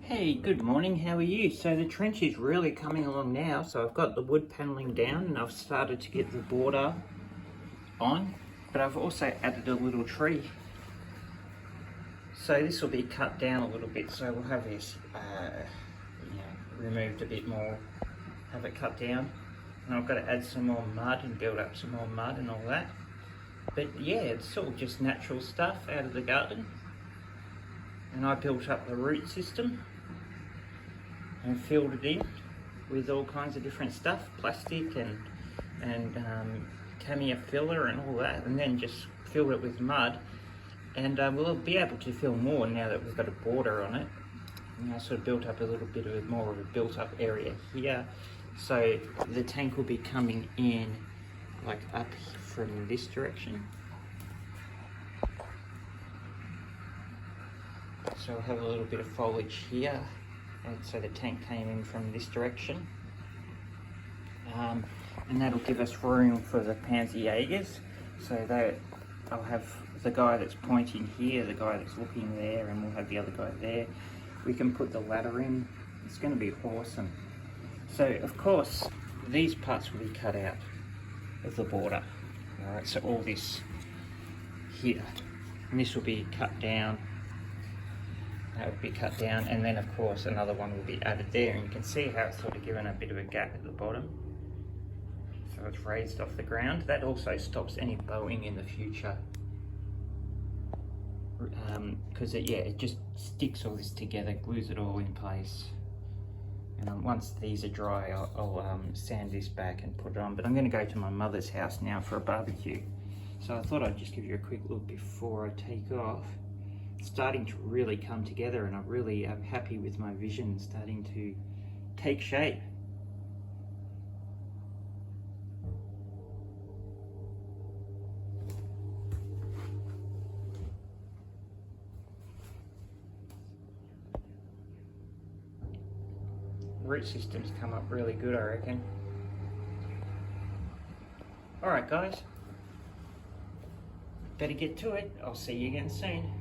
Hey, good morning, how are you? So the trench is really coming along now, so I've got the wood panelling down and I've started to get the border on, but I've also added a little tree. So this will be cut down a little bit, so we'll have this removed a bit more, have it cut down. And I've got to add some more mud and build up some more mud and all that. But yeah, it's all just natural stuff out of the garden. And I built up the root system and filled it in with all kinds of different stuff, plastic and camia filler and all that, and then just filled it with mud. And we'll be able to fill more now that we've got a border on it. And I sort of built up a little bit of more of a built-up area here. So the tank will be coming in like up from this direction. So I'll have a little bit of foliage here. And so the tank came in from this direction. And that'll give us room for the Pansy Jaegers. So I'll have the guy that's pointing here, the guy that's looking there, and we'll have the other guy there. We can put the ladder in. It's going to be awesome. So of course, these parts will be cut out of the border. Alright, so all this here. And this will be cut down. That would be cut down, and then of course another one will be added there, and you can see how it's sort of given a bit of a gap at the bottom. So it's raised off the ground. That also stops any bowing in the future. Because it just sticks all this together, glues it all in place. And once these are dry, I'll sand this back and put it on. But I'm going to go to my mother's house now for a barbecue. So I thought I'd just give you a quick look before I take off. It's starting to really come together, and I really am happy with my vision starting to take shape. Root system's come up really good, I reckon. Alright guys, better get to it. I'll see you again soon.